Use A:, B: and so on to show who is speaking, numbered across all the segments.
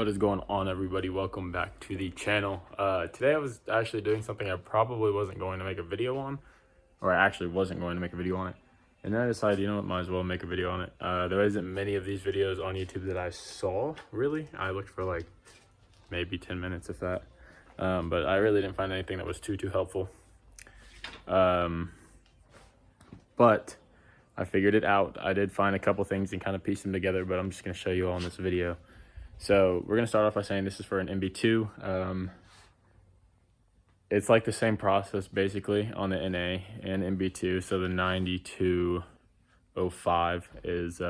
A: What is going on, everybody? Welcome back to the channel. Today I was actually doing something I probably wasn't going to make a video on, or I actually wasn't going to make a video on it, and then I decided, you know what, might as well make a video on it. There isn't many of these videos on YouTube that I saw, really. I looked for like maybe 10 minutes if that, but I really didn't find anything that was too helpful. But I figured it out. I did find a couple things and kind of piece them together, but I'm just going to show you all in this video. So we're going to start off by saying this is for an NB2. It's like the same process basically on the NA and NB2. So the 9205 is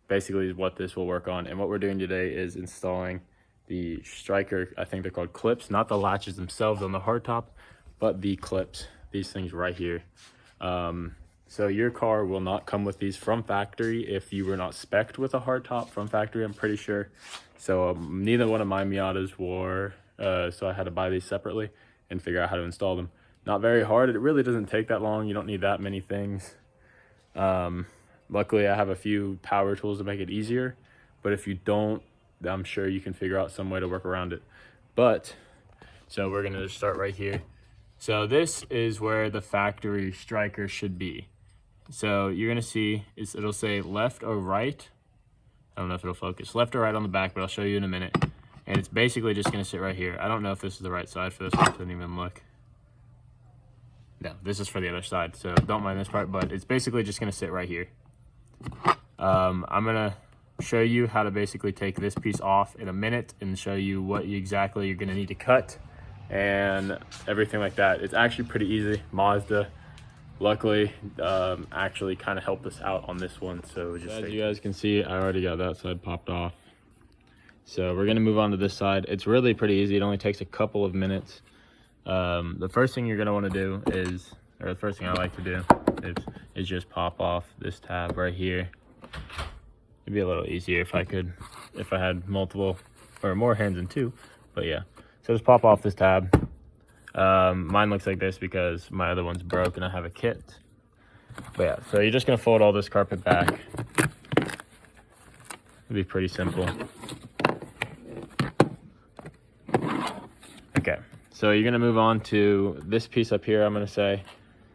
A: basically what this will work on. And what we're doing today is installing the striker, I think they're called clips, not the latches themselves on the hardtop, but the clips, these things right here. So your car will not come with these from factory if you were not spec'd with a hardtop from factory, I'm pretty sure. So neither one of my Miatas were, so I had to buy these separately and figure out how to install them. Not very hard. It really doesn't take that long. You don't need that many things. Luckily, I have a few power tools to make it easier, but if you don't, I'm sure you can figure out some way to work around it. But, so we're gonna start right here. So this is where the factory striker should be. So you're gonna see, it'll say left or right. I don't know if it'll focus, left or right on the back, but I'll show you in a minute. And it's basically just gonna sit right here. I don't know if this is the right side for this one, didn't even look. No, this is for the other side, so don't mind this part, but it's basically just gonna sit right here. I'm gonna show you how to basically take this piece off in a minute and show you what exactly you're gonna need to cut and everything like that. It's actually pretty easy. Mazda, luckily, actually kind of helped us out on this one. So just as you guys can see, I already got that side popped off. So we're gonna move on to this side. It's really pretty easy. It only takes a couple of minutes. The first thing you're gonna want to do is, or the first thing I like to do is just pop off this tab right here. It'd be a little easier if I had multiple or more hands than two, but yeah. So just pop off this tab. Mine looks like this because my other one's broke and I have a kit. But yeah, so you're just gonna fold all this carpet back. It'll be pretty simple. Okay, so you're gonna move on to this piece up here. I'm gonna say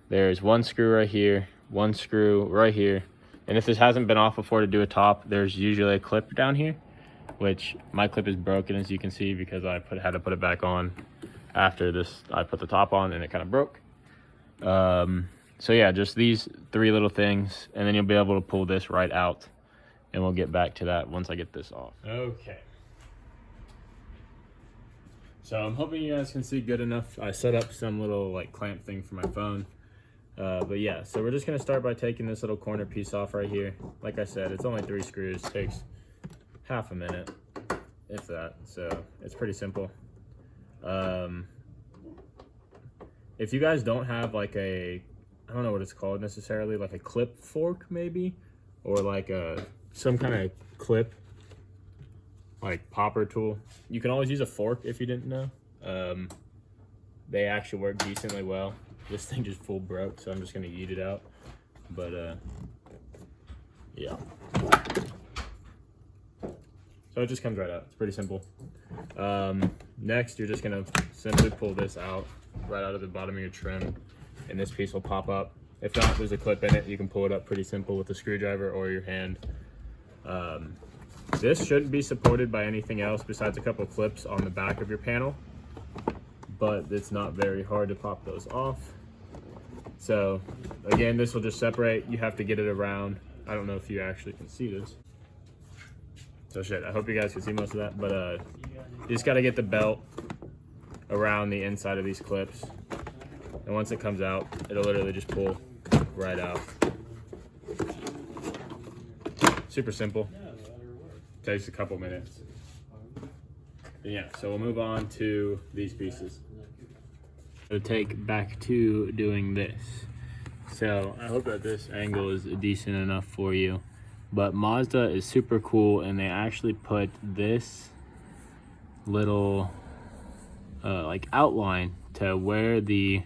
A: there's one screw right here, one screw right here. And if this hasn't been off before to do a top, there's usually a clip down here, which my clip is broken, as you can see, because I had to put it back on after this. I put the top on and it kind of broke. So yeah, just these three little things, and then you'll be able to pull this right out, and we'll get back to that once I get this off. Okay. So I'm hoping you guys can see good enough. I set up some little like clamp thing for my phone. But yeah, so we're just gonna start by taking this little corner piece off right here. Like I said, it's only 3 screws, takes half a minute, if that, so it's pretty simple. If you guys don't have like I don't know what it's called necessarily, like a clip fork maybe, or like some kind of clip, like popper tool, you can always use a fork if you didn't know. They actually work decently well. This thing just full broke, so I'm just gonna eat it out, but yeah. So it just comes right out. It's pretty simple. Next, you're just gonna simply pull this out, right out of the bottom of your trim, and this piece will pop up. If not, there's a clip in it. You can pull it up pretty simple with a screwdriver or your hand. This shouldn't be supported by anything else besides a couple of clips on the back of your panel, but it's not very hard to pop those off. So again, this will just separate. You have to get it around. I don't know if you actually can see this. So shit, I hope you guys can see most of that, but you just gotta get the belt around the inside of these clips. And once it comes out, it'll literally just pull right out. Super simple. Takes a couple minutes. Yeah, so we'll move on to these pieces. So take back to doing this. So I hope that this angle is decent enough for you. But Mazda is super cool, and they actually put this little like outline to where the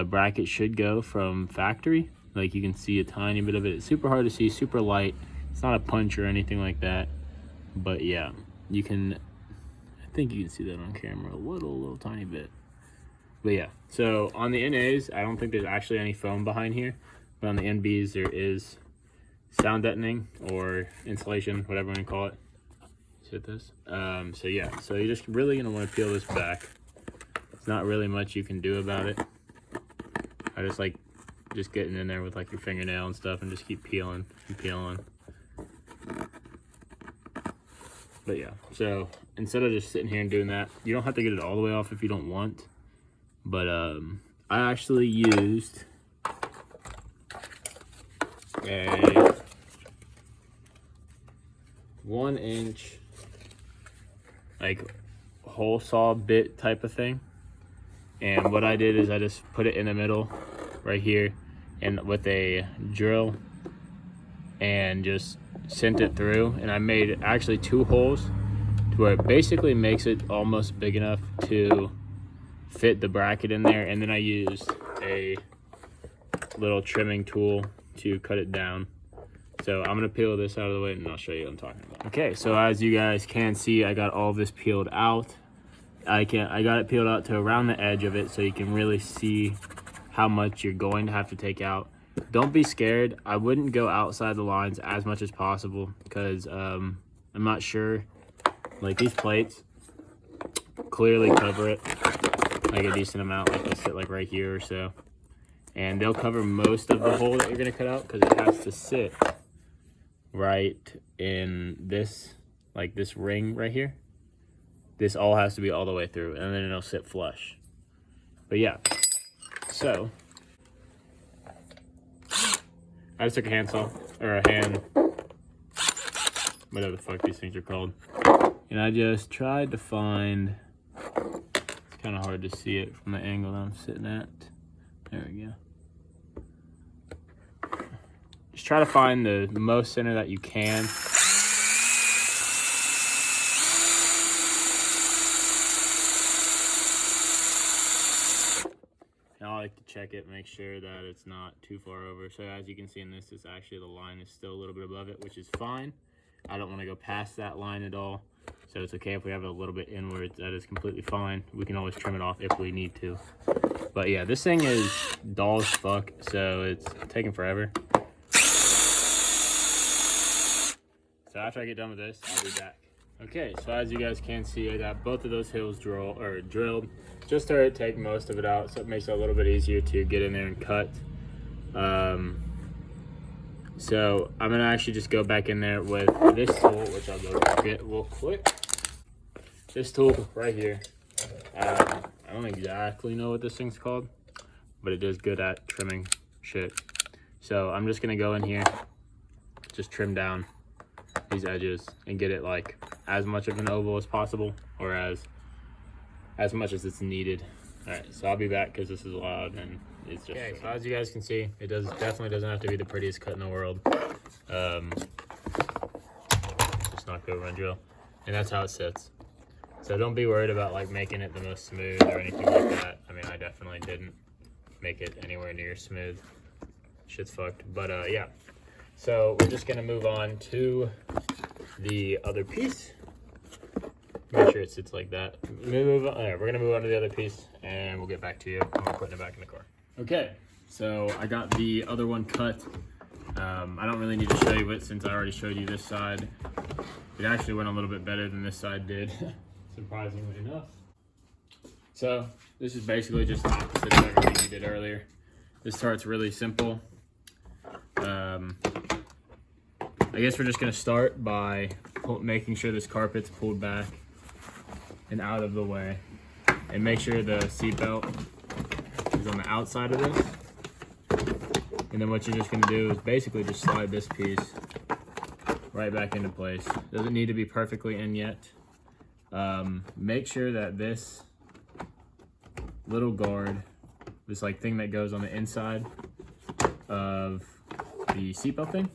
A: bracket should go from factory. Like you can see a tiny bit of it. It's super hard to see, super light. It's not a punch or anything like that, but yeah. you can, I think you can see that on camera a little tiny bit. But yeah, so on the NAs, I don't think there's actually any foam behind here, but on the NBs there is sound deadening or insulation, whatever you want to call it. Hit this. So yeah, so you're just really gonna want to peel this back. It's not really much you can do about it. I just like getting in there with like your fingernail and stuff and just keep peeling and peeling. But yeah, so instead of just sitting here and doing that, you don't have to get it all the way off if you don't want. But I actually used a 1-inch like hole saw bit type of thing, and what I did is I just put it in the middle right here and with a drill and just sent it through, and I made actually 2 holes to where it basically makes it almost big enough to fit the bracket in there, and then I used a little trimming tool to cut it down. So I'm gonna peel this out of the way and I'll show you what I'm talking about. Okay, so as you guys can see, I got all of this peeled out. I got it peeled out to around the edge of it so you can really see how much you're going to have to take out. Don't be scared. I wouldn't go outside the lines as much as possible because I'm not sure. Like these plates clearly cover it like a decent amount, like they'll sit like right here or so. And they'll cover most of the hole that you're gonna cut out because it has to sit right in this, like this ring right here. This all has to be all the way through and then it'll sit flush. But yeah, so I just took a handsaw or a hand, whatever the fuck these things are called, and I just tried to find, it's kind of hard to see it from the angle that I'm sitting at. There we go. Just try to find the most center that you can. And I like to check it, make sure that it's not too far over. So as you can see in this, it's actually the line is still a little bit above it, which is fine. I don't want to go past that line at all. So it's okay if we have it a little bit inwards. That is completely fine. We can always trim it off if we need to. But yeah, this thing is dull as fuck, so it's taking forever. So after I get done with this, I'll be back. Okay, so as you guys can see, I got both of those hills drilled. Just to take most of it out, so it makes it a little bit easier to get in there and cut. So I'm gonna actually just go back in there with this tool, which I'll go get real quick. This tool right here. I don't exactly know what this thing's called, but it is good at trimming shit. So I'm just gonna go in here, just trim down these edges and get it like as much of an oval as possible, or as much as it's needed. All right, so I'll be back because this is loud and it's just... Okay, so as you guys can see, it definitely doesn't have to be the prettiest cut in the world. Just knocked over my drill, and that's how it sits. So don't be worried about like making it the most smooth or anything like that. I mean, I definitely didn't make it anywhere near smooth. Shit's fucked. But yeah, so we're just gonna move on to the other piece. Make sure it sits like that. We're gonna move on to the other piece and we'll get back to you when we're putting it back in the car. Okay, so I got the other one cut. I don't really need to show you it since I already showed you this side. It actually went a little bit better than this side did, surprisingly enough. So this is basically just the opposite of everything we did earlier. This part's really simple. I guess we're just gonna start by making sure this carpet's pulled back and out of the way, and make sure the seatbelt is on the outside of this. And then what you're just gonna do is basically just slide this piece right back into place. Doesn't need to be perfectly in yet. Make sure that this little guard, this like thing that goes on the inside of the seatbelt thing,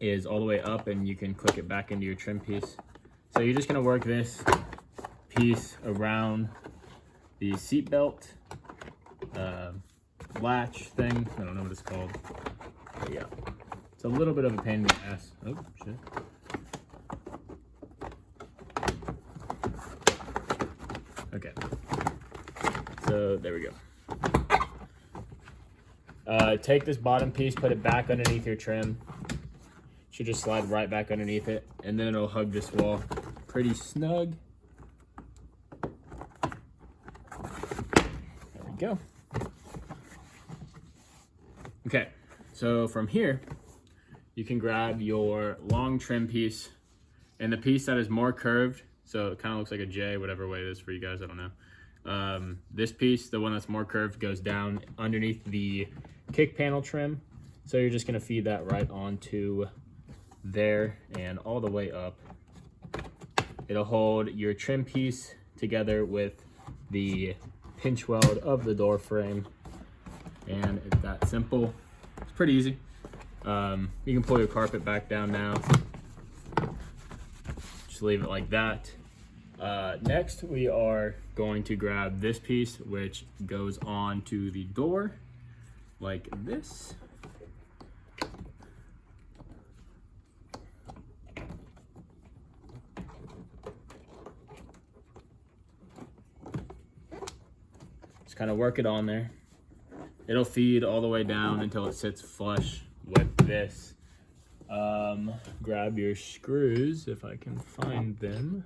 A: is all the way up, and you can click it back into your trim piece. So you're just gonna work this piece around the seatbelt latch thing. I don't know what it's called. But yeah, it's a little bit of a pain in the ass. Oh shit! Okay, so there we go. Take this bottom piece, put it back underneath your trim. Should just slide right back underneath it, and then it'll hug this wall pretty snug. There we go. Okay, so from here, you can grab your long trim piece and the piece that is more curved, so it kind of looks like a J, whatever way it is for you guys, I don't know. This piece, the one that's more curved, goes down underneath the kick panel trim. So you're just gonna feed that right onto there and all the way up. It'll hold your trim piece together with the pinch weld of the door frame. And it's that simple. It's pretty easy. You can pull your carpet back down now. Just leave it like that. Next, we are going to grab this piece, which goes on to the door like this. Just kind of work it on there. It'll feed all the way down until it sits flush with this. Grab your screws if I can find them.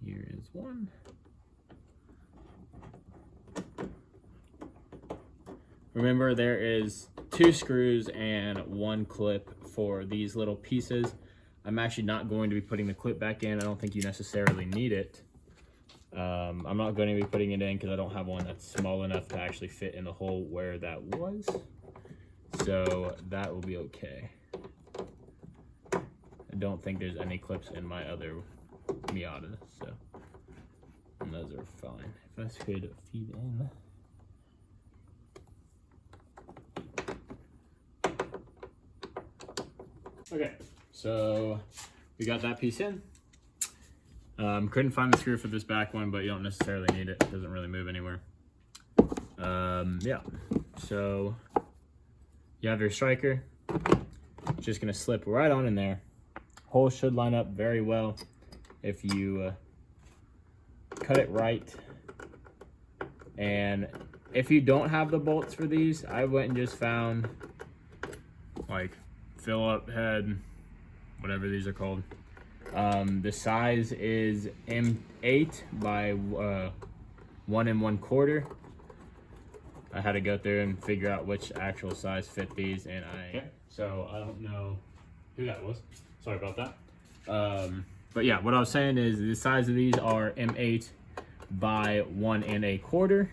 A: Here is one. Remember, there is 2 screws and 1 clip for these little pieces. I'm actually not going to be putting the clip back in. I don't think you necessarily need it. I'm not going to be putting it in because I don't have one that's small enough to actually fit in the hole where that was. So that will be okay. I don't think there's any clips in my other Miata, so and those are fine. If I could feed in. Okay, so we got that piece in. Couldn't find the screw for this back one, but you don't necessarily need it. It doesn't really move anywhere. Yeah, so you have your striker. It's just gonna slip right on in there. Holes should line up very well if you cut it right. And if you don't have the bolts for these, I went and just found like Phillip head, whatever these are called. The size is M8 by 1 1/4. I had to go through and figure out which actual size fit these, and so I don't know who that was. Sorry about that. But yeah, what I was saying is the size of these are M8 by 1 1/4.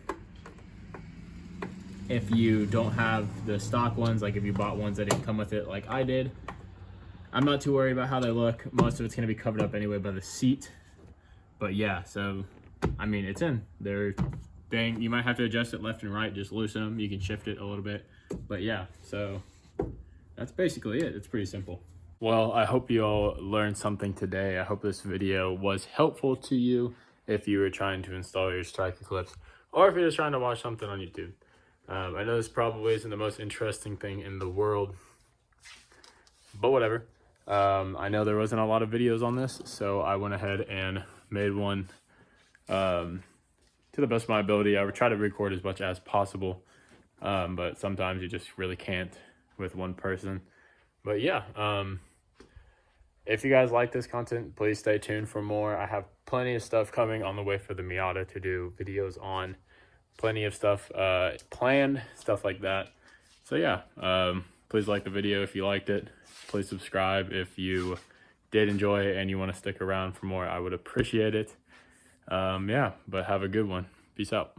A: If you don't have the stock ones, like if you bought ones that didn't come with it like I did, I'm not too worried about how they look. Most of it's going to be covered up anyway by the seat. But yeah, so I mean, it's in. You might have to adjust it left and right, just loosen them. You can shift it a little bit. But yeah, so that's basically it. It's pretty simple. Well, I hope you all learned something today. I hope this video was helpful to you if you were trying to install your striker clips, or if you're just trying to watch something on YouTube. I know this probably isn't the most interesting thing in the world, but whatever. I know there wasn't a lot of videos on this, so I went ahead and made one to the best of my ability. I would try to record as much as possible, but sometimes you just really can't with one person. But yeah, if you guys like this content, please stay tuned for more. I have plenty of stuff coming on the way for the Miata to do videos on. Plenty of stuff planned, stuff like that. So yeah, please like the video if you liked it. Please subscribe if you did enjoy it and you want to stick around for more. I would appreciate it. Yeah, but have a good one. Peace out.